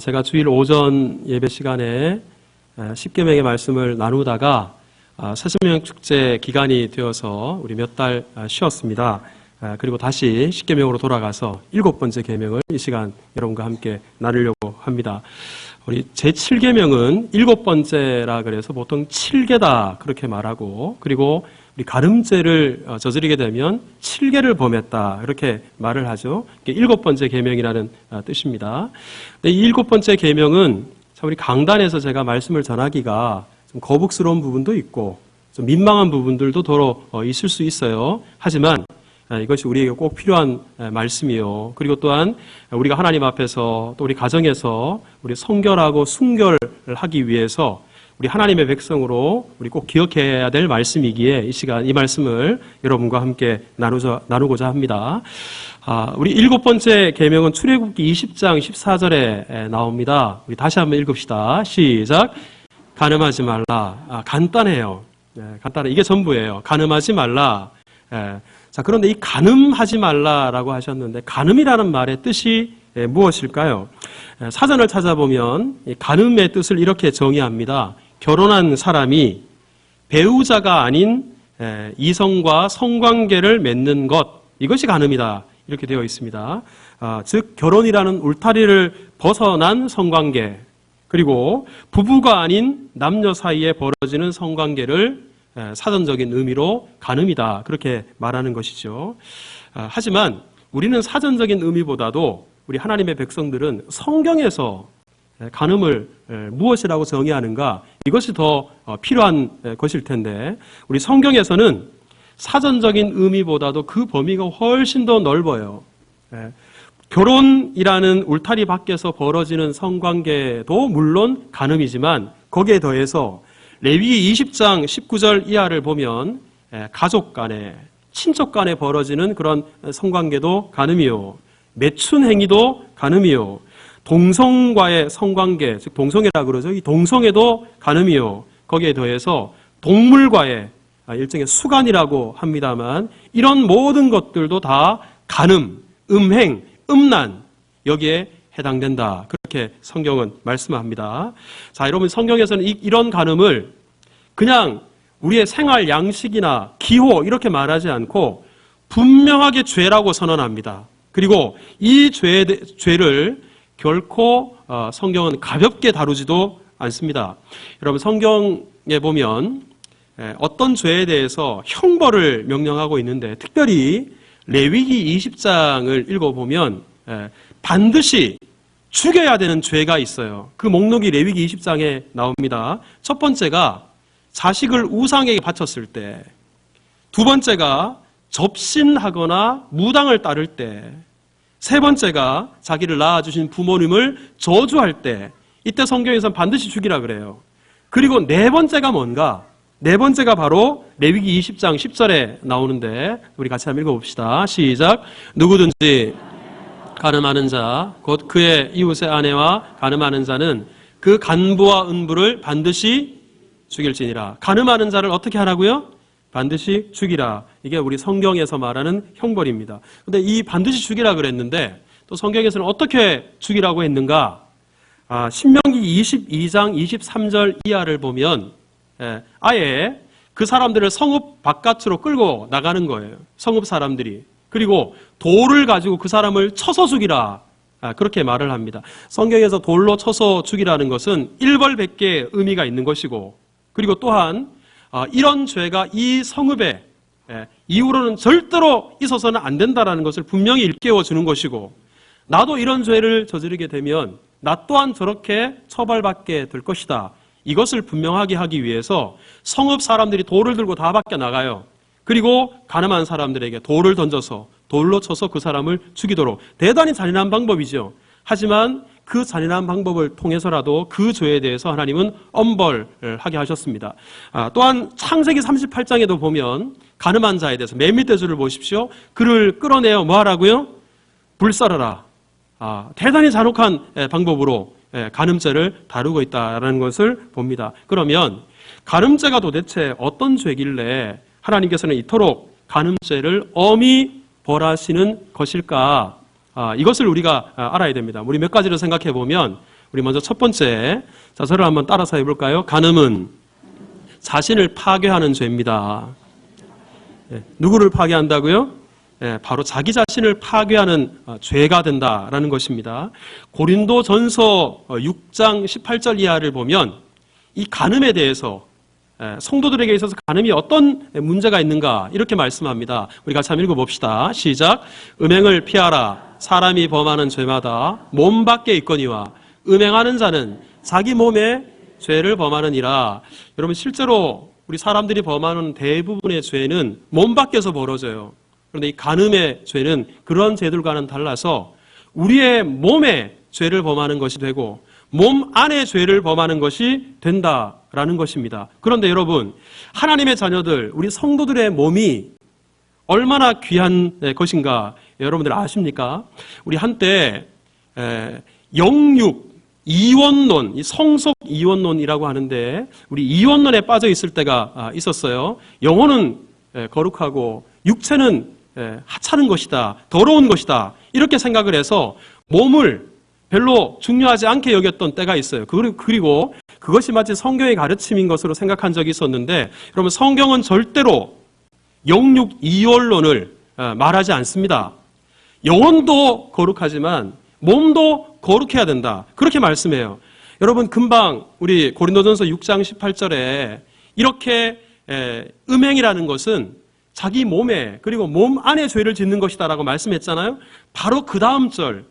제가 주일 오전 예배 시간에 십계명의 말씀을 나누다가 새수명 축제 기간이 되어서 우리 몇 달 쉬었습니다. 그리고 다시 십계명으로 돌아가서 7번째 계명을 이 시간 여러분과 함께 나누려고 합니다. 우리 제7계명은 7번째라 그래서 보통 7계다 그렇게 말하고, 그리고 우리 가늠죄를 저지르게 되면 7계를 범했다 이렇게 말을 하죠. 이게 7번째 계명이라는 뜻입니다. 근데 이 7번째 계명은 참 우리 강단에서 제가 말씀을 전하기가 좀 거북스러운 부분도 있고 좀 민망한 부분들도 더러 있을 수 있어요. 하지만 이것이 우리에게 꼭 필요한 말씀이요. 그리고 또한 우리가 하나님 앞에서 또 우리 가정에서 우리 성결하고 순결을 하기 위해서 우리 하나님의 백성으로 우리 꼭 기억해야 될 말씀이기에 이 시간 이 말씀을 여러분과 함께 나누고자 합니다. 우리 7번째 계명은 출애굽기 20장 14절에 나옵니다. 우리 다시 한번 읽읍시다. 시작. 간음하지 말라. 간단해요. 간단해. 이게 전부예요. 간음하지 말라. 자, 그런데 이 간음하지 말라라고 하셨는데 간음이라는 말의 뜻이 무엇일까요? 사전을 찾아보면 이 간음의 뜻을 이렇게 정의합니다. 결혼한 사람이 배우자가 아닌 이성과 성관계를 맺는 것, 이것이 간음이다 이렇게 되어 있습니다. 즉 결혼이라는 울타리를 벗어난 성관계, 그리고 부부가 아닌 남녀 사이에 벌어지는 성관계를 사전적인 의미로 간음이다 그렇게 말하는 것이죠. 하지만 우리는 사전적인 의미보다도 우리 하나님의 백성들은 성경에서 간음을 무엇이라고 정의하는가, 이것이 더 필요한 것일 텐데, 우리 성경에서는 사전적인 의미보다도 그 범위가 훨씬 더 넓어요. 결혼이라는 울타리 밖에서 벌어지는 성관계도 물론 간음이지만 거기에 더해서 레위기 20장 19절 이하를 보면 가족 간에, 친척 간에 벌어지는 그런 성관계도 간음이요. 매춘 행위도 간음이요. 동성과의 성관계, 즉 동성애라 그러죠. 이 동성애도 간음이요. 거기에 더해서 동물과의 일종의 수간이라고 합니다만 이런 모든 것들도 다 간음, 음행, 음란 여기에 해당된다. 그렇게 성경은 말씀합니다. 자, 여러분 성경에서는 이런 간음을 그냥 우리의 생활 양식이나 기호 이렇게 말하지 않고 분명하게 죄라고 선언합니다. 그리고 이 죄를 결코 성경은 가볍게 다루지도 않습니다. 여러분 성경에 보면 어떤 죄에 대해서 형벌을 명령하고 있는데 특별히 레위기 20장을 읽어보면 반드시 죽여야 되는 죄가 있어요. 그 목록이 레위기 20장에 나옵니다. 첫 번째가 자식을 우상에게 바쳤을 때, 두 번째가 접신하거나 무당을 따를 때, 세 번째가 자기를 낳아주신 부모님을 저주할 때, 이때 성경에서는 반드시 죽이라 그래요. 그리고 네 번째가 뭔가? 네 번째가 바로 레위기 20장 10절에 나오는데 우리 같이 한번 읽어봅시다. 시작. 누구든지 간음하는 자, 곧 그의 이웃의 아내와 간음하는 자는 그 간부와 은부를 반드시 죽일지니라. 간음하는 자를 어떻게 하라고요? 반드시 죽이라. 이게 우리 성경에서 말하는 형벌입니다. 근데 이 반드시 죽이라 그랬는데 또 성경에서는 어떻게 죽이라고 했는가? 신명기 22장 23절 이하를 보면 아예 그 사람들을 성읍 바깥으로 끌고 나가는 거예요. 성읍 사람들이. 그리고 돌을 가지고 그 사람을 쳐서 죽이라. 그렇게 말을 합니다. 성경에서 돌로 쳐서 죽이라는 것은 일벌백계의 의미가 있는 것이고, 그리고 또한 이런 죄가 이 성읍에 이후로는 절대로 있어서는 안 된다라는 것을 분명히 일깨워 주는 것이고, 나도 이런 죄를 저지르게 되면 나 또한 저렇게 처벌받게 될 것이다. 이것을 분명하게 하기 위해서 성읍 사람들이 돌을 들고 다 밖에 나가요. 그리고 가늠한 사람들에게 돌을 던져서 돌로 쳐서 그 사람을 죽이도록. 대단히 잔인한 방법이죠. 하지만 그 잔인한 방법을 통해서라도 그 죄에 대해서 하나님은 엄벌을 하게 하셨습니다. 또한 창세기 38장에도 보면 간음한 자에 대해서 맨 밑에 줄을 보십시오. 그를 끌어내어 뭐 하라고요? 불살라라. 대단히 잔혹한 방법으로 간음죄를 다루고 있다는 것을 봅니다. 그러면 간음죄가 도대체 어떤 죄길래 하나님께서는 이토록 간음죄를 엄히 벌하시는 것일까? 이것을 우리가 알아야 됩니다. 우리 몇 가지를 생각해 보면 우리 먼저 첫 번째, 자, 저를 한번 따라서 해볼까요? 간음은 자신을 파괴하는 죄입니다. 누구를 파괴한다고요? 바로 자기 자신을 파괴하는 죄가 된다라는 것입니다. 고린도전서 6장 18절 이하를 보면 이 간음에 대해서 성도들에게 있어서 간음이 어떤 문제가 있는가 이렇게 말씀합니다. 우리 같이 한번 읽어봅시다. 시작. 음행을 피하라. 사람이 범하는 죄마다 몸 밖에 있거니와 음행하는 자는 자기 몸에 죄를 범하느니라. 여러분 실제로 우리 사람들이 범하는 대부분의 죄는 몸 밖에서 벌어져요. 그런데 이 간음의 죄는 그런 죄들과는 달라서 우리의 몸에 죄를 범하는 것이 되고 몸 안에 죄를 범하는 것이 된다라는 것입니다. 그런데 여러분, 하나님의 자녀들, 우리 성도들의 몸이 얼마나 귀한 것인가 여러분들 아십니까? 우리 한때 영육 이원론, 이 성속 이원론이라고 하는데 우리 이원론에 빠져 있을 때가 있었어요. 영혼은 거룩하고 육체는 하찮은 것이다, 더러운 것이다 이렇게 생각을 해서 몸을 별로 중요하지 않게 여겼던 때가 있어요. 그리고 그것이 마치 성경의 가르침인 것으로 생각한 적이 있었는데 여러분 성경은 절대로 영육 이원론을 말하지 않습니다. 영혼도 거룩하지만 몸도 거룩해야 된다. 그렇게 말씀해요. 여러분 금방 우리 고린도전서 6장 18절에 이렇게 음행이라는 것은 자기 몸에 그리고 몸 안에 죄를 짓는 것이다라고 말씀했잖아요. 바로 그 다음 절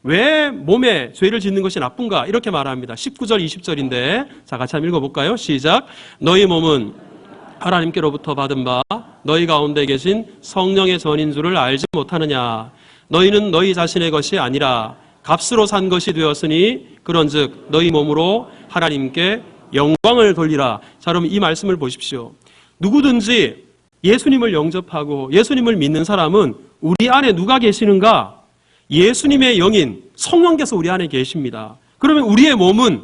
왜 몸에 죄를 짓는 것이 나쁜가 이렇게 말합니다. 19절 20절인데 자 같이 한번 읽어볼까요? 시작. 너희 몸은 하나님께로부터 받은 바 너희 가운데 계신 성령의 전인 줄을 알지 못하느냐. 너희는 너희 자신의 것이 아니라 값으로 산 것이 되었으니 그런즉 너희 몸으로 하나님께 영광을 돌리라. 자 여러분 이 말씀을 보십시오. 누구든지 예수님을 영접하고 예수님을 믿는 사람은 우리 안에 누가 계시는가? 예수님의 영인 성령께서 우리 안에 계십니다. 그러면 우리의 몸은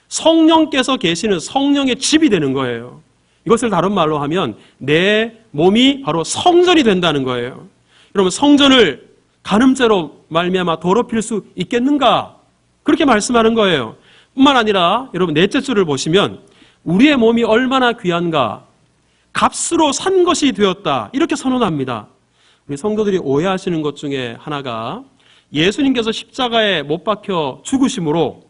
성령께서 계시는 성령의 집이 되는 거예요. 이것을 다른 말로 하면 내 몸이 바로 성전이 된다는 거예요. 여러분 성전을 간음죄로 말미암아 더럽힐 수 있겠는가? 그렇게 말씀하는 거예요. 뿐만 아니라 여러분 넷째 줄을 보시면 우리의 몸이 얼마나 귀한가? 값으로 산 것이 되었다. 이렇게 선언합니다. 우리 성도들이 오해하시는 것 중에 하나가 예수님께서 십자가에 못 박혀 죽으심으로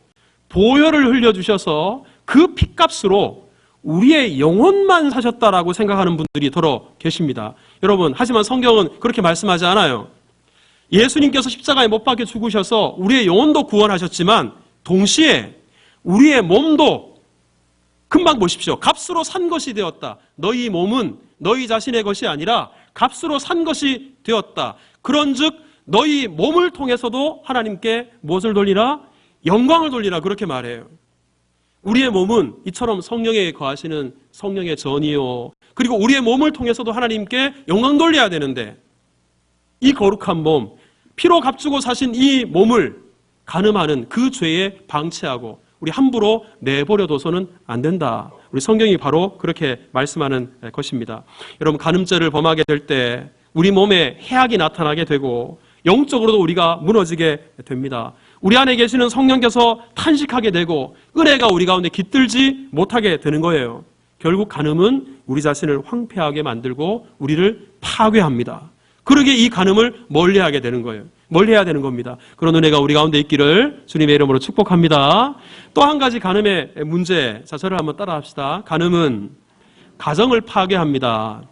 보혈을 흘려주셔서 그 핏값으로 우리의 영혼만 사셨다라고 생각하는 분들이 더러 계십니다. 여러분 하지만 성경은 그렇게 말씀하지 않아요. 예수님께서 십자가에 못 박혀 죽으셔서 우리의 영혼도 구원하셨지만 동시에 우리의 몸도 금방 보십시오. 값으로 산 것이 되었다. 너희 몸은 너희 자신의 것이 아니라 값으로 산 것이 되었다. 그런즉 너희 몸을 통해서도 하나님께 무엇을 돌리라? 영광을 돌리라. 그렇게 말해요. 우리의 몸은 이처럼 성령에 거하시는 성령의 전이요. 그리고 우리의 몸을 통해서도 하나님께 영광 돌려야 되는데 이 거룩한 몸, 피로 값주고 사신 이 몸을 간음하는 그 죄에 방치하고 우리 함부로 내버려 둬서는 안 된다. 우리 성경이 바로 그렇게 말씀하는 것입니다. 여러분 간음죄를 범하게 될 때 우리 몸에 해악이 나타나게 되고 영적으로도 우리가 무너지게 됩니다. 우리 안에 계시는 성령께서 탄식하게 되고 은혜가 우리 가운데 깃들지 못하게 되는 거예요. 결국 간음은 우리 자신을 황폐하게 만들고 우리를 파괴합니다. 그러게 이 간음을 멀리하게 되는 거예요. 멀리해야 되는 겁니다. 그런 은혜가 우리 가운데 있기를 주님의 이름으로 축복합니다. 또 한 가지 간음의 문제, 자 저를 한번 따라합시다. 간음은 가정을 파괴합니다.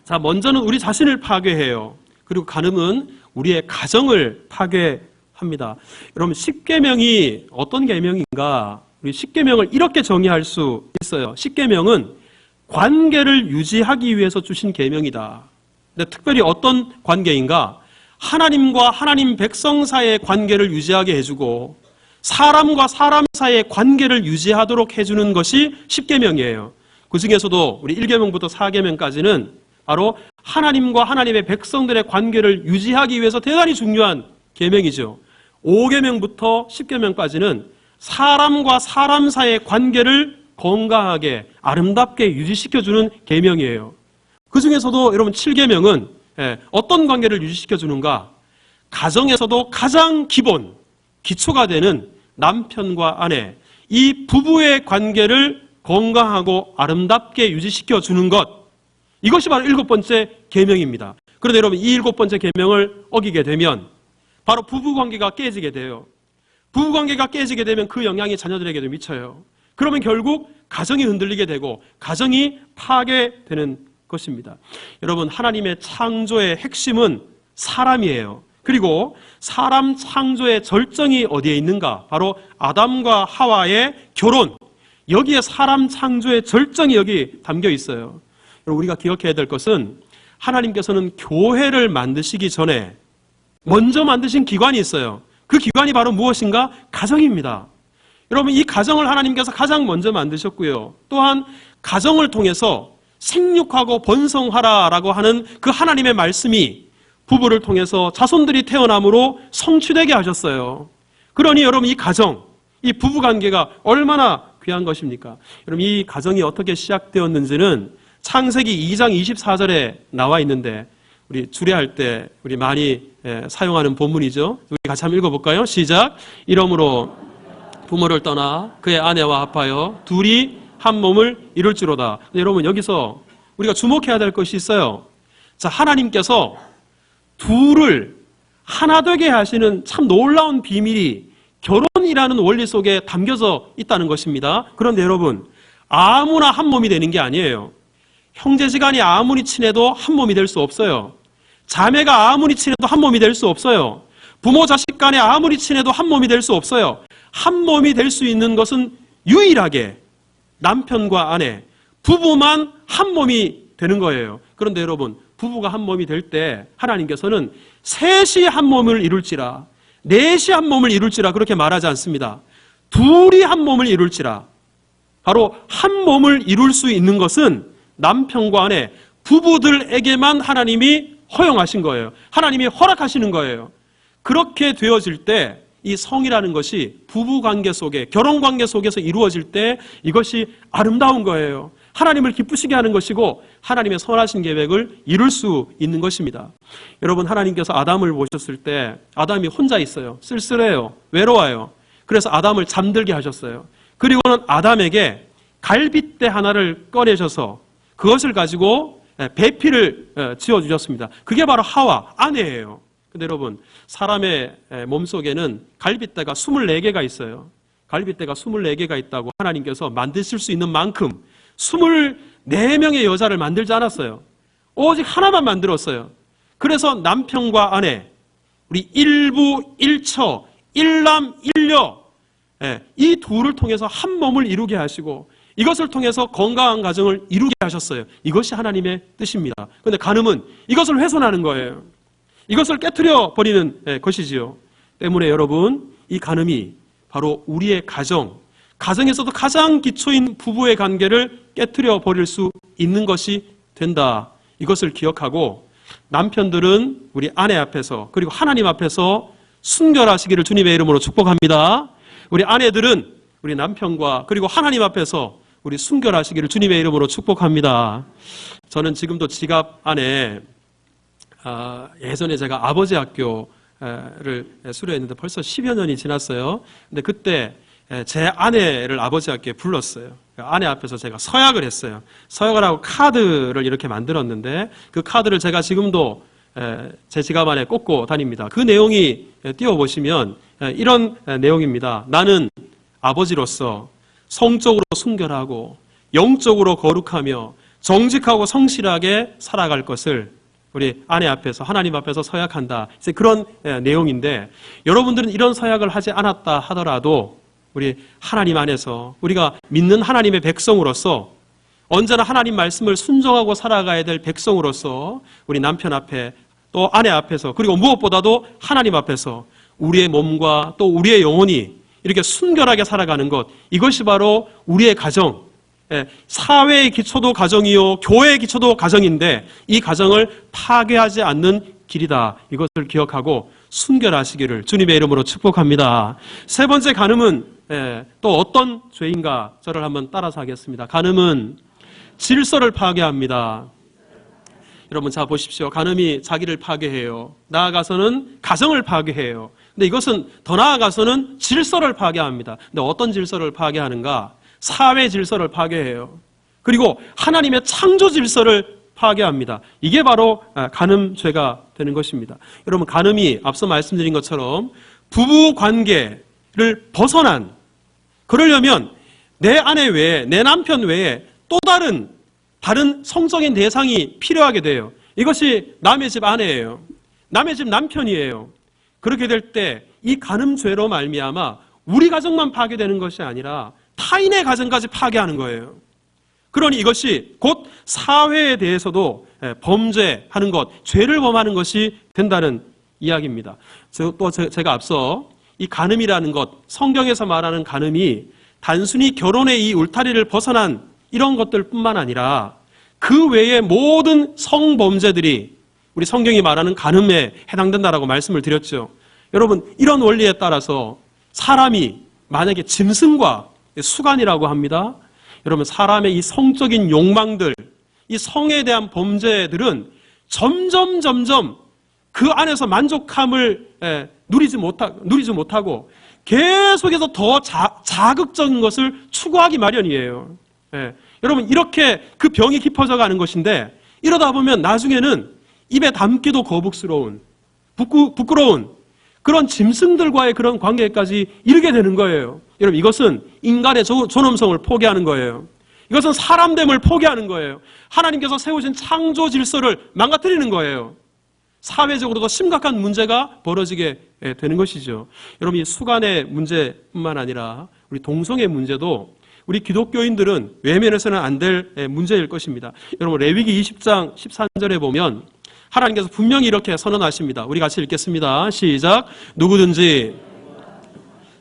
자 먼저는 우리 자신을 파괴해요. 그리고 간음은 우리의 가정을 파괴합니다. 여러분 십계명이 어떤 계명인가? 우리 십계명을 이렇게 정의할 수 있어요. 십계명은 관계를 유지하기 위해서 주신 계명이다. 근데 특별히 어떤 관계인가? 하나님과 하나님 백성 사이의 관계를 유지하게 해주고 사람과 사람 사이의 관계를 유지하도록 해주는 것이 십계명이에요. 그 중에서도 우리 1계명부터 4계명까지는 바로 하나님과 하나님의 백성들의 관계를 유지하기 위해서 대단히 중요한 계명이죠. 5계명부터 10계명까지는 사람과 사람 사이의 관계를 건강하게 아름답게 유지시켜주는 계명이에요. 그 중에서도 여러분 7계명은 어떤 관계를 유지시켜 주는가? 가정에서도 가장 기본, 기초가 되는 남편과 아내, 이 부부의 관계를 건강하고 아름답게 유지시켜 주는 것, 이것이 바로 7번째 계명입니다. 그런데 여러분, 이 7번째 계명을 어기게 되면 바로 부부관계가 깨지게 돼요. 부부관계가 깨지게 되면 그 영향이 자녀들에게도 미쳐요. 그러면 결국 가정이 흔들리게 되고 가정이 파괴되는 것입니다. 여러분, 하나님의 창조의 핵심은 사람이에요. 그리고 사람 창조의 절정이 어디에 있는가? 바로 아담과 하와의 결혼. 여기에 사람 창조의 절정이 여기 담겨 있어요. 여러분, 우리가 기억해야 될 것은 하나님께서는 교회를 만드시기 전에 먼저 만드신 기관이 있어요. 그 기관이 바로 무엇인가? 가정입니다. 여러분, 이 가정을 하나님께서 가장 먼저 만드셨고요. 또한 가정을 통해서 생육하고 번성하라라고 하는 그 하나님의 말씀이 부부를 통해서 자손들이 태어남으로 성취되게 하셨어요. 그러니 여러분, 이 가정, 이 부부관계가 얼마나 귀한 것입니까? 여러분, 이 가정이 어떻게 시작되었는지는 창세기 2장 24절에 나와 있는데, 우리 주례할 때 우리 많이 사용하는 본문이죠. 우리 같이 한번 읽어볼까요? 시작. 이러므로 부모를 떠나 그의 아내와 합하여 둘이 한 몸을 이룰지로다. 여러분, 여기서 우리가 주목해야 될 것이 있어요. 자, 하나님께서 둘을 하나 되게 하시는 참 놀라운 비밀이 결혼이라는 원리 속에 담겨져 있다는 것입니다. 그런데 여러분, 아무나 한 몸이 되는 게 아니에요. 형제지간이 아무리 친해도 한 몸이 될 수 없어요. 자매가 아무리 친해도 한 몸이 될 수 없어요. 부모 자식 간에 아무리 친해도 한 몸이 될 수 없어요. 한 몸이 될 수 있는 것은 유일하게 남편과 아내, 부부만 한 몸이 되는 거예요. 그런데 여러분, 부부가 한 몸이 될 때 하나님께서는 셋이 한 몸을 이룰지라, 넷이 한 몸을 이룰지라 그렇게 말하지 않습니다. 둘이 한 몸을 이룰지라. 바로 한 몸을 이룰 수 있는 것은 남편과 아내, 부부들에게만 하나님이 허용하신 거예요. 하나님이 허락하시는 거예요. 그렇게 되어질 때 이 성이라는 것이 부부관계 속에, 결혼관계 속에서 이루어질 때 이것이 아름다운 거예요. 하나님을 기쁘시게 하는 것이고 하나님의 선하신 계획을 이룰 수 있는 것입니다. 여러분, 하나님께서 아담을 보셨을 때 아담이 혼자 있어요. 쓸쓸해요. 외로워요. 그래서 아담을 잠들게 하셨어요. 그리고는 아담에게 갈빗대 하나를 꺼내셔서 그것을 가지고 배필을 지어주셨습니다. 그게 바로 하와, 아내예요. 근데 여러분, 사람의 몸속에는 갈빗대가 24개가 있어요. 갈빗대가 24개가 있다고 하나님께서 만드실 수 있는 만큼 24명의 여자를 만들지 않았어요. 오직 하나만 만들었어요. 그래서 남편과 아내, 우리 일부, 일처, 일남, 일녀, 이 둘을 통해서 한 몸을 이루게 하시고 이것을 통해서 건강한 가정을 이루게 하셨어요. 이것이 하나님의 뜻입니다. 그런데 간음은 이것을 훼손하는 거예요. 이것을 깨트려 버리는 것이지요. 때문에 여러분, 이 간음이 바로 우리의 가정에서도 가장 기초인 부부의 관계를 깨트려 버릴 수 있는 것이 된다. 이것을 기억하고 남편들은 우리 아내 앞에서 그리고 하나님 앞에서 순결하시기를 주님의 이름으로 축복합니다. 우리 아내들은 우리 남편과 그리고 하나님 앞에서 우리 순결하시기를 주님의 이름으로 축복합니다. 저는 지금도 지갑 안에 예전에 제가 아버지 학교를 수료했는데 벌써 10여 년이 지났어요. 근데 그때 제 아내를 아버지 학교에 불렀어요. 아내 앞에서 제가 서약을 했어요. 서약을 하고 카드를 이렇게 만들었는데 그 카드를 제가 지금도 제 지갑 안에 꽂고 다닙니다. 그 내용이 띄워보시면 이런 내용입니다. 나는 아버지로서 성적으로 순결하고 영적으로 거룩하며 정직하고 성실하게 살아갈 것을 우리 아내 앞에서 하나님 앞에서 서약한다. 이제 그런 내용인데 여러분들은 이런 서약을 하지 않았다 하더라도 우리 하나님 안에서 우리가 믿는 하나님의 백성으로서 언제나 하나님 말씀을 순종하고 살아가야 될 백성으로서 우리 남편 앞에 또 아내 앞에서 그리고 무엇보다도 하나님 앞에서 우리의 몸과 또 우리의 영혼이 이렇게 순결하게 살아가는 것, 이것이 바로 우리의 가정, 사회의 기초도 가정이요 교회의 기초도 가정인데 이 가정을 파괴하지 않는 길이다. 이것을 기억하고 순결하시기를 주님의 이름으로 축복합니다. 세 번째 간음은 또 어떤 죄인가? 저를 한번 따라서 하겠습니다. 간음은 질서를 파괴합니다. 여러분 자 보십시오. 간음이 자기를 파괴해요. 나아가서는 가정을 파괴해요. 근데 이것은 더 나아가서는 질서를 파괴합니다. 근데 어떤 질서를 파괴하는가? 사회 질서를 파괴해요. 그리고 하나님의 창조 질서를 파괴합니다. 이게 바로 간음죄가 되는 것입니다. 여러분 간음이 앞서 말씀드린 것처럼 부부 관계를 벗어난, 그러려면 내 아내 외에, 내 남편 외에 또 다른 성적인 대상이 필요하게 돼요. 이것이 남의 집 아내예요. 남의 집 남편이에요. 그렇게 될 때 이 간음죄로 말미암아 우리 가정만 파괴되는 것이 아니라 타인의 가정까지 파괴하는 거예요. 그러니 이것이 곧 사회에 대해서도 범죄하는 것, 죄를 범하는 것이 된다는 이야기입니다. 또 제가 앞서 이 간음이라는 것, 성경에서 말하는 간음이 단순히 결혼의 이 울타리를 벗어난 이런 것들뿐만 아니라 그 외의 모든 성범죄들이 우리 성경이 말하는 간음에 해당된다라고 말씀을 드렸죠. 여러분 이런 원리에 따라서 사람이 만약에 짐승과 수간이라고 합니다. 여러분 사람의 이 성적인 욕망들, 이 성에 대한 범죄들은 점점 그 안에서 만족함을 누리지 못하고 계속해서 더 자극적인 것을 추구하기 마련이에요. 여러분 이렇게 그 병이 깊어져 가는 것인데, 이러다 보면 나중에는 입에 담기도 거북스러운 부끄러운 그런 짐승들과의 그런 관계까지 이르게 되는 거예요. 여러분 이것은 인간의 존엄성을 포기하는 거예요. 이것은 사람됨을 포기하는 거예요. 하나님께서 세우신 창조 질서를 망가뜨리는 거예요. 사회적으로도 심각한 문제가 벌어지게 되는 것이죠. 여러분 이 수간의 문제뿐만 아니라 우리 동성애 문제도 우리 기독교인들은 외면해서는 안 될 문제일 것입니다. 여러분 레위기 20장 13절에 보면 하나님께서 분명히 이렇게 선언하십니다. 우리 같이 읽겠습니다. 시작. 누구든지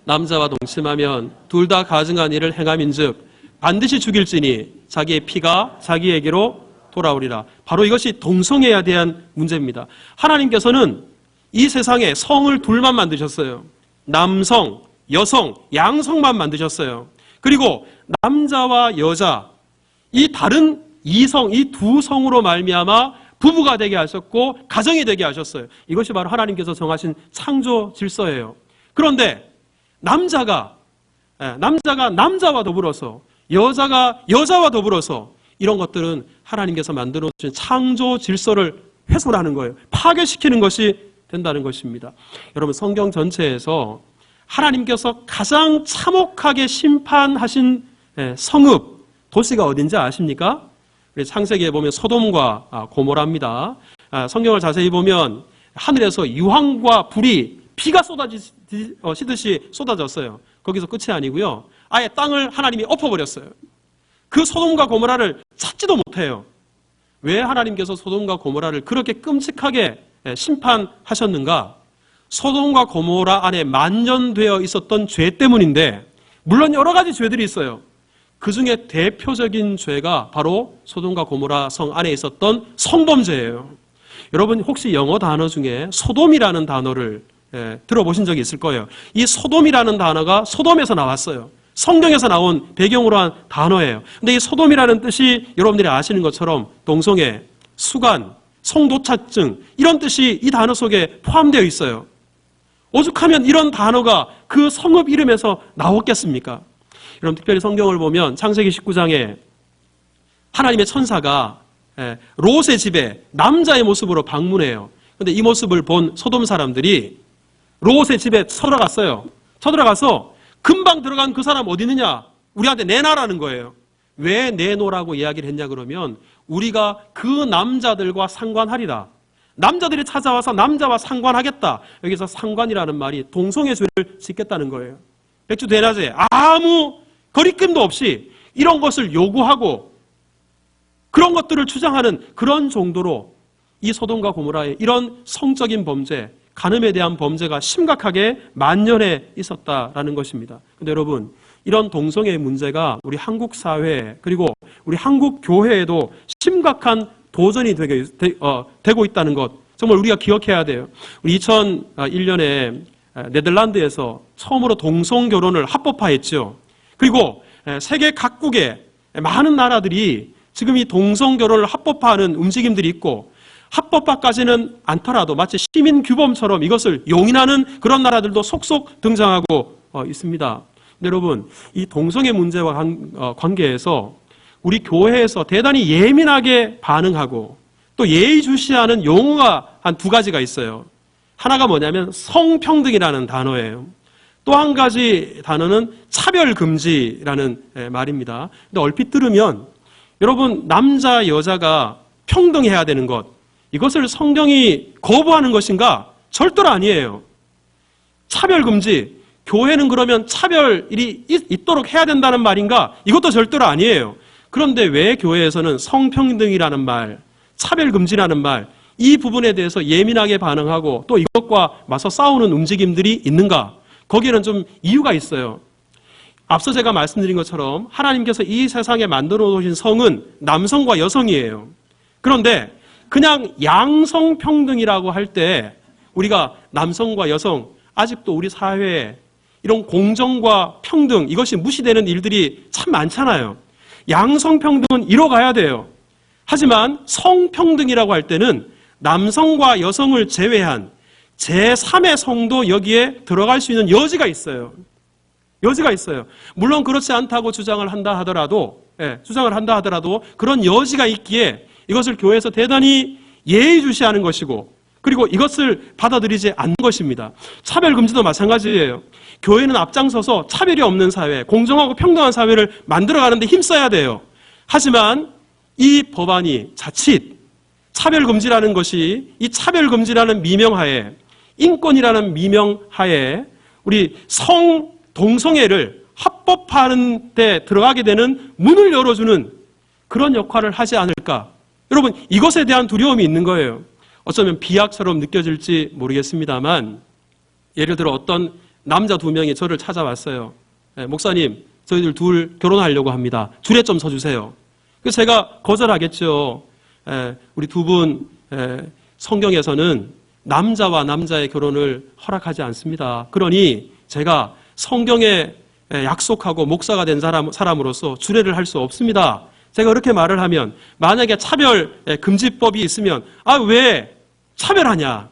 남자와 동침하면 둘 다 가증한 일을 행함인즉 반드시 죽일지니 자기의 피가 자기에게로 돌아오리라. 바로 이것이 동성애에 대한 문제입니다. 하나님께서는 이 세상에 성을 둘만 만드셨어요. 남성, 여성, 양성만 만드셨어요. 그리고 남자와 여자, 이 다른 이성, 이 두 성으로 말미암아 부부가 되게 하셨고 가정이 되게 하셨어요. 이것이 바로 하나님께서 정하신 창조 질서예요. 그런데 남자가 남자와 더불어서, 여자가 여자와 더불어서 이런 것들은 하나님께서 만들어 주신 창조 질서를 훼손하는 거예요. 파괴시키는 것이 된다는 것입니다. 여러분 성경 전체에서 하나님께서 가장 참혹하게 심판하신 성읍, 도시가 어딘지 아십니까? 창세기에 보면 소돔과 고모라입니다. 성경을 자세히 보면 하늘에서 유황과 불이 비가 쏟아지듯이 쏟아졌어요. 거기서 끝이 아니고요. 아예 땅을 하나님이 엎어버렸어요. 그 소돔과 고모라를 찾지도 못해요. 왜 하나님께서 소돔과 고모라를 그렇게 끔찍하게 심판하셨는가? 소돔과 고모라 안에 만연되어 있었던 죄 때문인데, 물론 여러 가지 죄들이 있어요. 그 중에 대표적인 죄가 바로 소돔과 고모라 성 안에 있었던 성범죄예요. 여러분 혹시 영어 단어 중에 소돔이라는 단어를 들어보신 적이 있을 거예요. 이 소돔이라는 단어가 소돔에서 나왔어요. 성경에서 나온 배경으로 한 단어예요. 근데 이 소돔이라는 뜻이 여러분들이 아시는 것처럼 동성애, 수간, 성도착증 이런 뜻이 이 단어 속에 포함되어 있어요. 오죽하면 이런 단어가 그 성읍 이름에서 나왔겠습니까? 여러분 특별히 성경을 보면 창세기 19장에 하나님의 천사가 롯의 집에 남자의 모습으로 방문해요. 그런데 이 모습을 본 소돔 사람들이 롯의 집에 쳐들어갔어요. 쳐들어가서 금방 들어간 그 사람 어디 있느냐? 우리한테 내놔라는 거예요. 왜 내놓으라고 이야기를 했냐 그러면 우리가 그 남자들과 상관하리라. 남자들이 찾아와서 남자와 상관하겠다. 여기서 상관이라는 말이 동성애 죄를 짓겠다는 거예요. 백주대낮에 아무 거리낌도 없이 이런 것을 요구하고 그런 것들을 주장하는 그런 정도로 이 소돔과 고모라의 이런 성적인 범죄, 간음에 대한 범죄가 심각하게 만연해 있었다라는 것입니다. 그런데 여러분 이런 동성애의 문제가 우리 한국 사회 그리고 우리 한국 교회에도 심각한 도전이 되고 있다는 것 정말 우리가 기억해야 돼요. 우리 2001년에 네덜란드에서 처음으로 동성결혼을 합법화했죠. 그리고 세계 각국의 많은 나라들이 지금 이 동성결혼을 합법화하는 움직임들이 있고 합법화까지는 않더라도 마치 시민 규범처럼 이것을 용인하는 그런 나라들도 속속 등장하고 있습니다. 여러분, 이 동성애 문제와 관계에서 우리 교회에서 대단히 예민하게 반응하고 또 예의주시하는 용어가 한 두 가지가 있어요. 하나가 뭐냐면 성평등이라는 단어예요. 또 한 가지 단어는 차별금지라는 말입니다. 근데 얼핏 들으면 여러분, 남자 여자가 평등해야 되는 것, 이것을 성경이 거부하는 것인가? 절대로 아니에요. 차별금지, 교회는 그러면 차별이 있도록 해야 된다는 말인가? 이것도 절대로 아니에요. 그런데 왜 교회에서는 성평등이라는 말, 차별금지라는 말, 이 부분에 대해서 예민하게 반응하고 또 이것과 맞서 싸우는 움직임들이 있는가? 거기에는 좀 이유가 있어요. 앞서 제가 말씀드린 것처럼 하나님께서 이 세상에 만들어 놓으신 성은 남성과 여성이에요. 그런데 그냥 양성평등이라고 할 때 우리가 남성과 여성, 아직도 우리 사회에 이런 공정과 평등, 이것이 무시되는 일들이 참 많잖아요. 양성평등은 이뤄가야 돼요. 하지만 성평등이라고 할 때는 남성과 여성을 제외한 제3의 성도 여기에 들어갈 수 있는 여지가 있어요. 여지가 있어요. 물론 그렇지 않다고 주장을 한다 하더라도 그런 여지가 있기에 이것을 교회에서 대단히 예의주시하는 것이고, 그리고 이것을 받아들이지 않는 것입니다. 차별금지도 마찬가지예요. 교회는 앞장서서 차별이 없는 사회, 공정하고 평등한 사회를 만들어가는데 힘써야 돼요. 하지만 이 법안이 자칫 차별금지라는 것이 이 차별금지라는 미명하에, 인권이라는 미명하에 우리 동성애를 합법화하는 데 들어가게 되는 문을 열어주는 그런 역할을 하지 않을까. 여러분, 이것에 대한 두려움이 있는 거예요. 어쩌면 비약처럼 느껴질지 모르겠습니다만, 예를 들어 어떤 남자 두 명이 저를 찾아왔어요. 목사님, 저희들 둘 결혼하려고 합니다. 둘에 좀 서주세요. 그래서 제가 거절하겠죠. 우리 두 분 성경에서는 남자와 남자의 결혼을 허락하지 않습니다. 그러니 제가 성경에 약속하고 목사가 된 사람으로서 주례를 할 수 없습니다. 제가 그렇게 말을 하면, 만약에 차별금지법이 있으면 왜 차별하냐,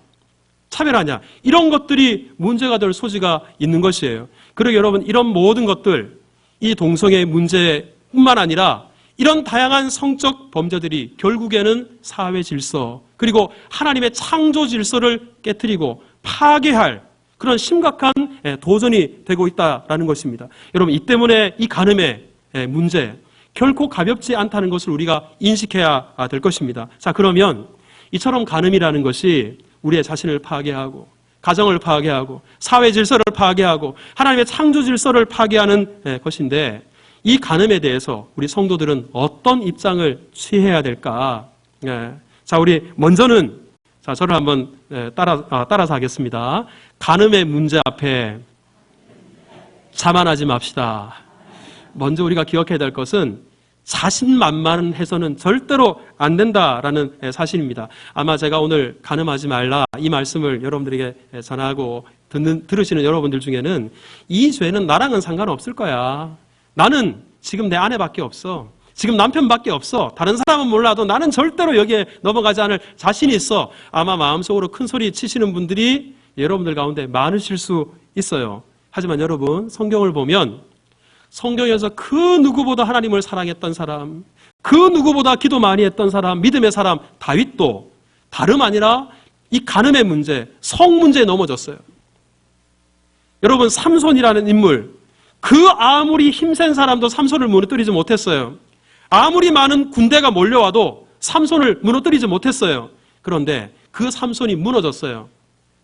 이런 것들이 문제가 될 소지가 있는 것이에요. 그리고 여러분, 이런 모든 것들, 이 동성애 문제뿐만 아니라 이런 다양한 성적 범죄들이 결국에는 사회 질서, 그리고 하나님의 창조 질서를 깨트리고 파괴할 그런 심각한 도전이 되고 있다는 것입니다. 여러분, 이 때문에 이 간음의 문제 결코 가볍지 않다는 것을 우리가 인식해야 될 것입니다. 자, 그러면 이처럼 간음이라는 것이 우리의 자신을 파괴하고 가정을 파괴하고 사회 질서를 파괴하고 하나님의 창조 질서를 파괴하는 것인데, 이 간음에 대해서 우리 성도들은 어떤 입장을 취해야 될까? 자, 우리 먼저는 저를 한번 따라서 하겠습니다. 간음의 문제 앞에 자만하지 맙시다. 먼저 우리가 기억해야 될 것은 자신만만해서는 절대로 안 된다라는 사실입니다. 아마 제가 오늘 간음하지 말라 이 말씀을 여러분들에게 전하고 들으시는 여러분들 중에는 이 죄는 나랑은 상관없을 거야. 나는 지금 내 아내밖에 없어. 지금 남편밖에 없어. 다른 사람은 몰라도 나는 절대로 여기에 넘어가지 않을 자신이 있어. 아마 마음속으로 큰 소리 치시는 분들이 여러분들 가운데 많으실 수 있어요. 하지만 여러분, 성경을 보면 성경에서 그 누구보다 하나님을 사랑했던 사람, 그 누구보다 기도 많이 했던 사람, 믿음의 사람 다윗도 다름 아니라 이 간음의 문제, 성 문제에 넘어졌어요. 여러분, 삼손이라는 인물, 그 아무리 힘센 사람도 삼손을 무너뜨리지 못했어요. 아무리 많은 군대가 몰려와도 삼손을 무너뜨리지 못했어요. 그런데 그 삼손이 무너졌어요.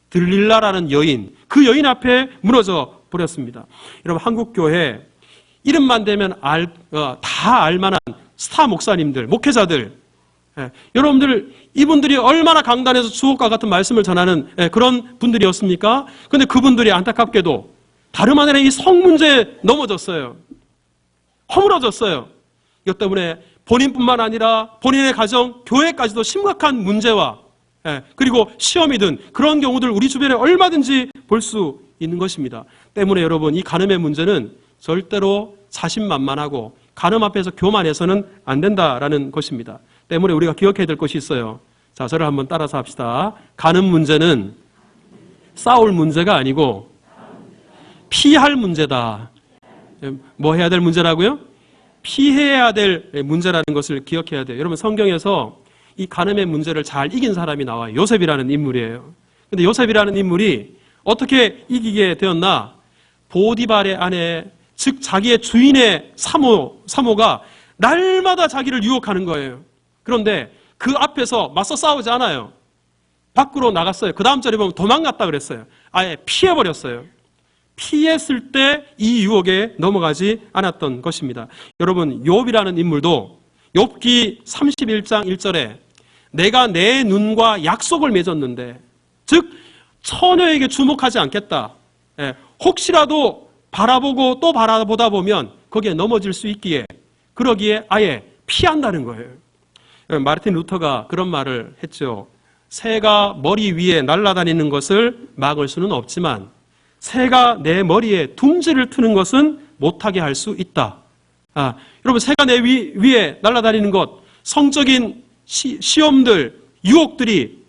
들릴라라는 여인, 그 여인 앞에 무너져 버렸습니다. 여러분, 한국교회 이름만 대면 다 알만한 스타 목사님들, 목회자들, 여러분들 이분들이 얼마나 강단에서 주옥과 같은 말씀을 전하는 그런 분들이었습니까? 그런데 그분들이 안타깝게도 다름 아니라 이 성 문제에 넘어졌어요. 허물어졌어요. 이것 때문에 본인뿐만 아니라 본인의 가정, 교회까지도 심각한 문제와 그리고 시험이 든 그런 경우들 우리 주변에 얼마든지 볼 수 있는 것입니다. 때문에 여러분, 이 간음의 문제는 절대로 자신만만하고 간음 앞에서 교만해서는 안 된다라는 것입니다. 때문에 우리가 기억해야 될 것이 있어요. 자, 저를 한번 따라서 합시다. 간음 문제는 싸울 문제가 아니고 피할 문제다. 뭐 해야 될 문제라고요? 피해야 될 문제라는 것을 기억해야 돼요. 여러분, 성경에서 이 간음의 문제를 잘 이긴 사람이 나와요. 요셉이라는 인물이에요. 근데 요셉이라는 인물이 어떻게 이기게 되었나? 보디발의 아내, 즉 자기의 주인의 사모가 날마다 자기를 유혹하는 거예요. 그런데 그 앞에서 맞서 싸우지 않아요. 밖으로 나갔어요. 그 다음 절에 보면 도망갔다 그랬어요. 아예 피해버렸어요. 피했을 때 이 유혹에 넘어가지 않았던 것입니다. 여러분, 욥이라는 인물도 욥기 31장 1절에 내가 내 눈과 약속을 맺었는데, 즉 처녀에게 주목하지 않겠다. 혹시라도 바라보고 또 바라보다 보면 거기에 넘어질 수 있기에, 그러기에 아예 피한다는 거예요. 마르틴 루터가 그런 말을 했죠. 새가 머리 위에 날아다니는 것을 막을 수는 없지만 새가 내 머리에 둥지를 트는 것은 못하게 할 수 있다. 여러분, 새가 내 위에 날아다니는 것, 성적인 시험들, 유혹들이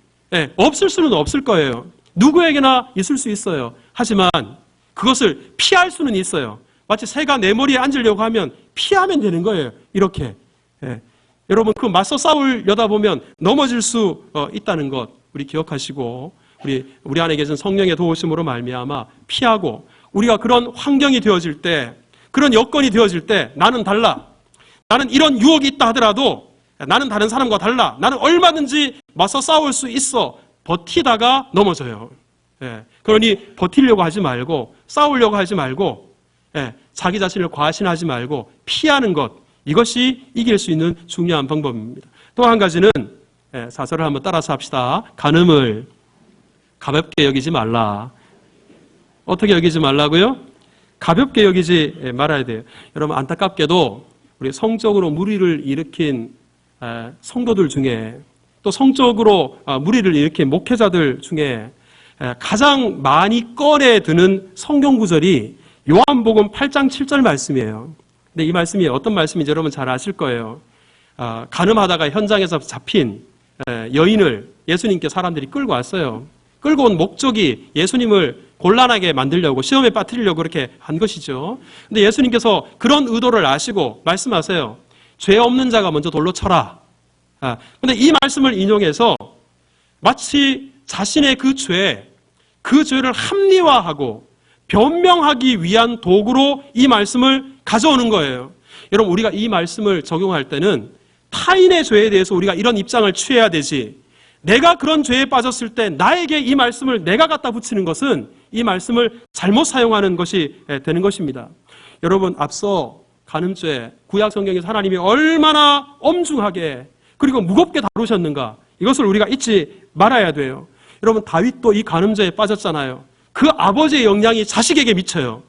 없을 수는 없을 거예요. 누구에게나 있을 수 있어요. 하지만 그것을 피할 수는 있어요. 마치 새가 내 머리에 앉으려고 하면 피하면 되는 거예요. 이렇게. 여러분, 그 맞서 싸우려다 보면 넘어질 수 있다는 것 우리 기억하시고, 우리 안에 계신 성령의 도우심으로 말미암아 피하고, 우리가 그런 환경이 되어질 때, 그런 여건이 되어질 때 나는 달라. 나는 이런 유혹이 있다 하더라도 나는 다른 사람과 달라. 나는 얼마든지 맞서 싸울 수 있어. 버티다가 넘어져요. 그러니 버티려고 하지 말고, 싸우려고 하지 말고, 자기 자신을 과신하지 말고 피하는 것, 이것이 이길 수 있는 중요한 방법입니다. 또 한 가지는, 사설을 한번 따라서 합시다. 간음을 가볍게 여기지 말라. 어떻게 여기지 말라고요? 가볍게 여기지 말아야 돼요. 여러분, 안타깝게도 우리 성적으로 무리를 일으킨 성도들 중에, 또 성적으로 무리를 일으킨 목회자들 중에 가장 많이 꺼내 드는 성경 구절이 요한복음 8장 7절 말씀이에요. 근데 이 말씀이 어떤 말씀인지 여러분 잘 아실 거예요. 간음하다가 현장에서 잡힌 여인을 예수님께 사람들이 끌고 왔어요. 끌고 온 목적이 예수님을 곤란하게 만들려고, 시험에 빠뜨리려고 그렇게 한 것이죠. 근데 예수님께서 그런 의도를 아시고 말씀하세요. 죄 없는 자가 먼저 돌로 쳐라. 근데 이 말씀을 인용해서 마치 자신의 그 죄를 합리화하고 변명하기 위한 도구로 이 말씀을 가져오는 거예요. 여러분, 우리가 이 말씀을 적용할 때는 타인의 죄에 대해서 우리가 이런 입장을 취해야 되지, 내가 그런 죄에 빠졌을 때 나에게 이 말씀을 내가 갖다 붙이는 것은 이 말씀을 잘못 사용하는 것이 되는 것입니다. 여러분, 앞서 간음죄, 구약 성경에서 하나님이 얼마나 엄중하게 그리고 무겁게 다루셨는가, 이것을 우리가 잊지 말아야 돼요. 여러분, 다윗도 이 간음죄에 빠졌잖아요. 그 아버지의 영향이 자식에게 미쳐요.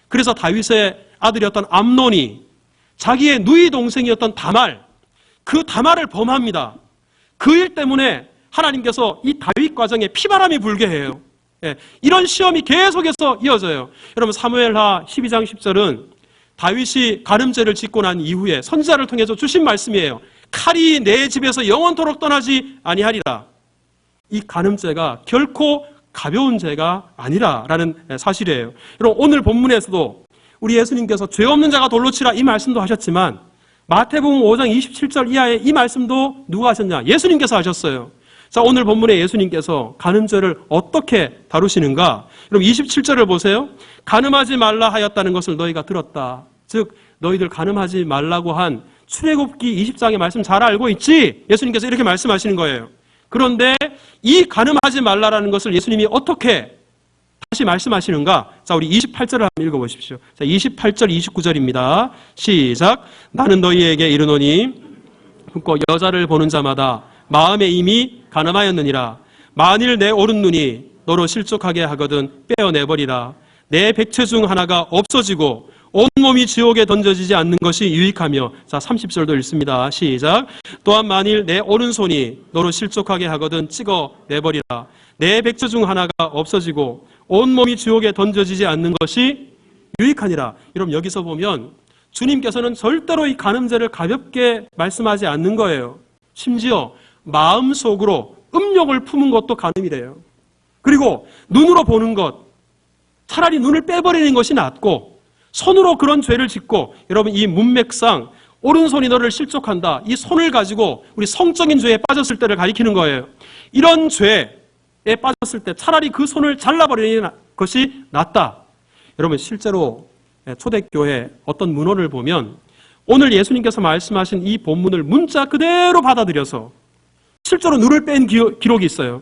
그래서 다윗의 아들이었던 암논이 자기의 누이 동생이었던 다말, 그 다말을 범합니다. 그 일 때문에 하나님께서 이 다윗 과정에 피바람이 불게 해요. 이런 시험이 계속해서 이어져요. 여러분, 사무엘하 12장 10절은 다윗이 간음죄를 짓고 난 이후에 선지자를 통해서 주신 말씀이에요. 칼이 내 집에서 영원토록 떠나지 아니하리라. 이 간음죄가 결코 가벼운 죄가 아니라라는 사실이에요. 여러분, 오늘 본문에서도 우리 예수님께서 죄 없는 자가 돌로 치라 이 말씀도 하셨지만, 마태복음 5장 27절 이하에 이 말씀도 누가 하셨냐? 예수님께서 하셨어요. 자, 오늘 본문에 예수님께서 간음죄를 어떻게 다루시는가? 여러분, 27절을 보세요. 간음하지 말라 하였다는 것을 너희가 들었다. 즉, 너희들 간음하지 말라고 한 출애굽기 20장의 말씀 잘 알고 있지? 예수님께서 이렇게 말씀하시는 거예요. 그런데 이 간음하지 말라라는 것을 예수님이 어떻게 다시 말씀하시는가? 자, 우리 28절을 한번 읽어보십시오. 자, 28절, 29절입니다. 시작. 나는 너희에게 이르노니 곧 여자를 보는 자마다 마음에 이미 간음하였느니라. 만일 내 오른 눈이 너로 실족하게 하거든 빼어내버리라. 내 백체 중 하나가 없어지고 온몸이 지옥에 던져지지 않는 것이 유익하며. 자, 30절도 읽습니다. 시작. 또한 만일 내 오른손이 너로 실족하게 하거든 찍어내버리라. 내 백체 중 하나가 없어지고 온몸이 지옥에 던져지지 않는 것이 유익하니라. 여러분, 여기서 보면 주님께서는 절대로 이 간음죄를 가볍게 말씀하지 않는 거예요. 심지어 마음속으로 음욕을 품은 것도 간음이래요. 그리고 눈으로 보는 것, 차라리 눈을 빼버리는 것이 낫고 손으로 그런 죄를 짓고, 여러분 이 문맥상 오른손이 너를 실족한다, 이 손을 가지고 우리 성적인 죄에 빠졌을 때를 가리키는 거예요. 이런 죄에 빠졌을 때 차라리 그 손을 잘라버리는 것이 낫다. 여러분 실제로 초대교회 어떤 문헌을 보면 오늘 예수님께서 말씀하신 이 본문을 문자 그대로 받아들여서 실제로 눈을 뺀 기록이 있어요.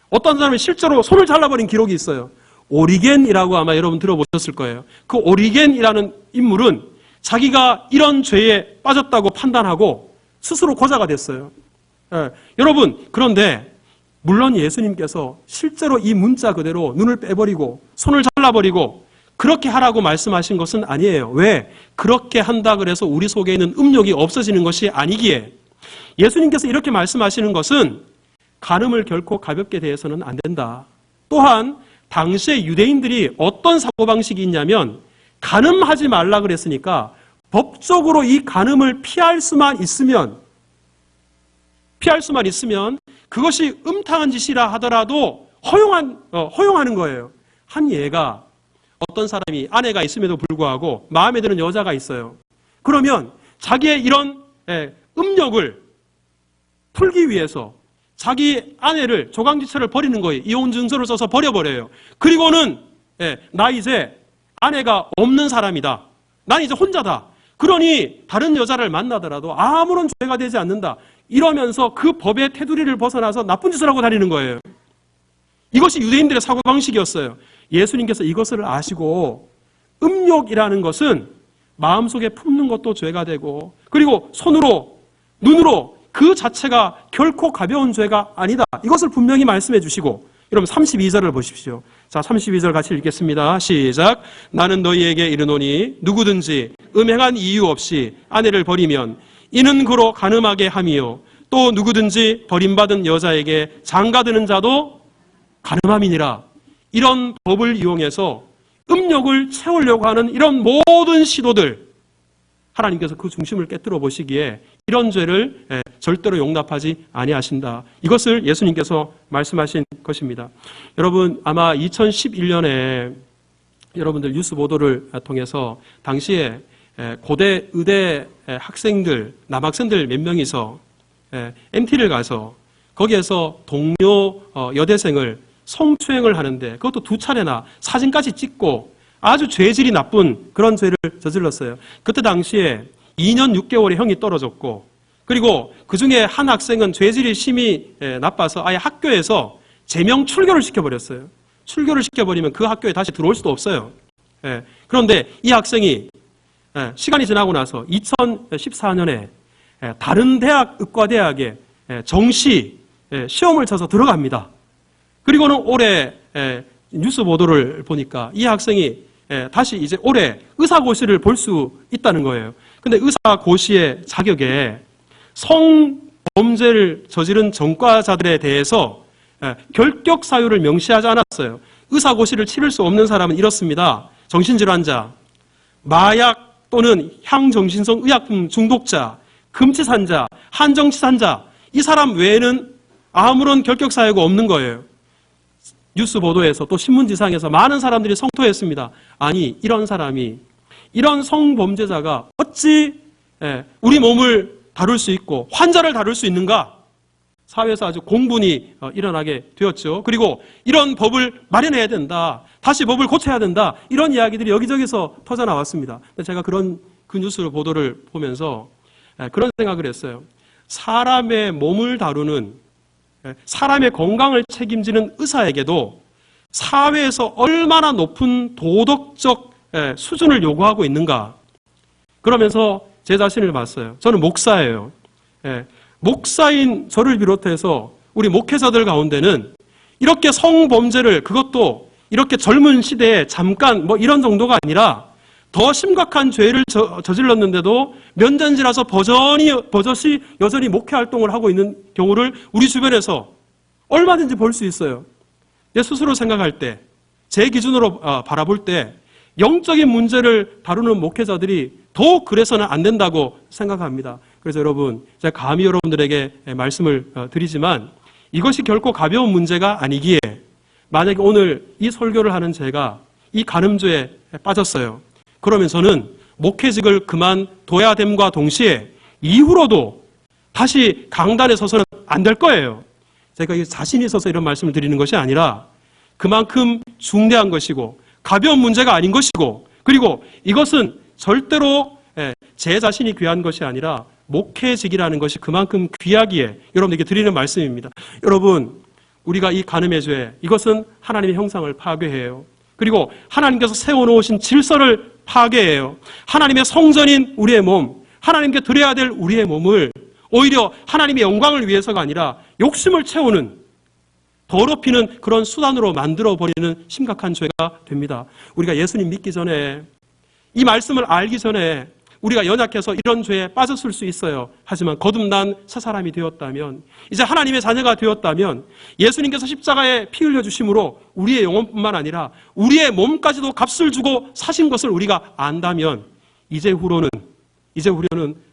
어떤 사람이 실제로 손을 잘라버린 기록이 있어요. 오리겐이라고 아마 여러분 들어보셨을 거예요. 그 오리겐이라는 인물은 자기가 이런 죄에 빠졌다고 판단하고 스스로 고자가 됐어요. 여러분, 그런데 물론 예수님께서 실제로 이 문자 그대로 눈을 빼버리고 손을 잘라버리고 그렇게 하라고 말씀하신 것은 아니에요. 왜? 그렇게 한다 그래서 우리 속에 있는 음욕이 없어지는 것이 아니기에, 예수님께서 이렇게 말씀하시는 것은 간음을 결코 가볍게 대해서는 안 된다. 또한 당시에 유대인들이 어떤 사고방식이 있냐면, 간음하지 말라 그랬으니까 법적으로 이 간음을 피할 수만 있으면 그것이 음탕한 짓이라 하더라도 허용하는 거예요. 한 예가, 어떤 사람이 아내가 있음에도 불구하고 마음에 드는 여자가 있어요. 그러면 자기의 이런 음욕을 풀기 위해서 자기 아내를, 조강지처를 버리는 거예요. 이혼 증서를 써서 버려버려요. 그리고는 나 이제 아내가 없는 사람이다, 난 이제 혼자다, 그러니 다른 여자를 만나더라도 아무런 죄가 되지 않는다, 이러면서 그 법의 테두리를 벗어나서 나쁜 짓을 하고 다니는 거예요. 이것이 유대인들의 사고방식이었어요. 예수님께서 이것을 아시고 음욕이라는 것은 마음속에 품는 것도 죄가 되고, 그리고 손으로, 눈으로 그 자체가 결코 가벼운 죄가 아니다, 이것을 분명히 말씀해 주시고, 여러분 32절을 보십시오. 자, 32절 같이 읽겠습니다. 시작. 나는 너희에게 이르노니 누구든지 음행한 이유 없이 아내를 버리면 이는 그로 간음하게 함이요, 또 누구든지 버림받은 여자에게 장가드는 자도 간음함이니라. 이런 법을 이용해서 음욕을 채우려고 하는 이런 모든 시도들, 하나님께서 그 중심을 깨뜨려 보시기에 이런 죄를 절대로 용납하지 아니하신다. 이것을 예수님께서 말씀하신 것입니다. 여러분 아마 2011년에 여러분들 뉴스 보도를 통해서 당시에 고대 의대 학생들, 남학생들 몇 명이서 MT를 가서 거기에서 동료 여대생을 성추행을 하는데, 그것도 2차례나 사진까지 찍고 아주 죄질이 나쁜 그런 죄를 저질렀어요. 그때 당시에 2년 6개월의 형이 떨어졌고, 그리고 그 중에 한 학생은 죄질이 심히 나빠서 아예 학교에서 제명 출교를 시켜버렸어요. 출교를 시켜버리면 그 학교에 다시 들어올 수도 없어요. 그런데 이 학생이 시간이 지나고 나서 2014년에 다른 대학, 의과대학에 정시 시험을 쳐서 들어갑니다. 그리고는 올해 뉴스 보도를 보니까 이 학생이 다시 이제 올해 의사고시를 볼 수 있다는 거예요. 근데 의사고시의 자격에 성범죄를 저지른 전과자들에 대해서 결격 사유를 명시하지 않았어요. 의사고시를 치를 수 없는 사람은 이렇습니다. 정신질환자, 마약 또는 향정신성 의약품 중독자, 금치산자, 한정치산자, 이 사람 외에는 아무런 결격 사유가 없는 거예요. 뉴스 보도에서 또 신문지상에서 많은 사람들이 성토했습니다. 아니, 이런 사람이, 이런 성범죄자가 어찌 우리 몸을 다룰 수 있고 환자를 다룰 수 있는가? 사회에서 아주 공분이 일어나게 되었죠. 그리고 이런 법을 마련해야 된다, 다시 법을 고쳐야 된다, 이런 이야기들이 여기저기서 터져나왔습니다. 제가 그 뉴스 보도를 보면서 그런 생각을 했어요. 사람의 몸을 다루는, 사람의 건강을 책임지는 의사에게도 사회에서 얼마나 높은 도덕적 수준을 요구하고 있는가. 그러면서 제 자신을 봤어요. 저는 목사예요. 목사인 저를 비롯해서 우리 목회자들 가운데는 이렇게 성범죄를, 그것도 이렇게 젊은 시대에 잠깐 이런 정도가 아니라 더 심각한 죄를 저질렀는데도 몇 년 지나서 버젓이 여전히 목회 활동을 하고 있는 경우를 우리 주변에서 얼마든지 볼 수 있어요. 내 스스로 생각할 때, 제 기준으로 바라볼 때 영적인 문제를 다루는 목회자들이 더욱 그래서는 안 된다고 생각합니다. 그래서 여러분, 제가 감히 여러분들에게 말씀을 드리지만 이것이 결코 가벼운 문제가 아니기에 만약에 오늘 이 설교를 하는 제가 이 간음죄에 빠졌어요. 그러면 저는 목회직을 그만둬야 됨과 동시에 이후로도 다시 강단에 서서는 안 될 거예요. 제가 자신이 있어서 이런 말씀을 드리는 것이 아니라 그만큼 중대한 것이고 가벼운 문제가 아닌 것이고, 그리고 이것은 절대로 제 자신이 귀한 것이 아니라 목회직이라는 것이 그만큼 귀하기에 여러분에게 드리는 말씀입니다. 여러분, 우리가 이 간음의 죄, 이것은 하나님의 형상을 파괴해요. 그리고 하나님께서 세워놓으신 질서를 파괴해요. 하나님의 성전인 우리의 몸, 하나님께 드려야 될 우리의 몸을 오히려 하나님의 영광을 위해서가 아니라 욕심을 채우는, 더럽히는 그런 수단으로 만들어버리는 심각한 죄가 됩니다. 우리가 예수님 믿기 전에, 이 말씀을 알기 전에 우리가 연약해서 이런 죄에 빠졌을 수 있어요. 하지만 거듭난 새 사람이 되었다면, 이제 하나님의 자녀가 되었다면 예수님께서 십자가에 피 흘려주심으로 우리의 영혼뿐만 아니라 우리의 몸까지도 값을 주고 사신 것을 우리가 안다면 이제 후로는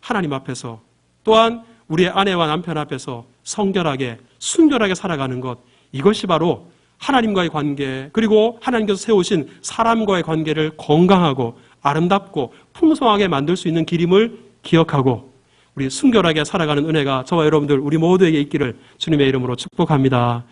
하나님 앞에서, 또한 우리의 아내와 남편 앞에서 성결하게 순결하게 살아가는 것, 이것이 바로 하나님과의 관계, 그리고 하나님께서 세우신 사람과의 관계를 건강하고 아름답고 풍성하게 만들 수 있는 길임을 기억하고 우리 순결하게 살아가는 은혜가 저와 여러분들 우리 모두에게 있기를 주님의 이름으로 축복합니다.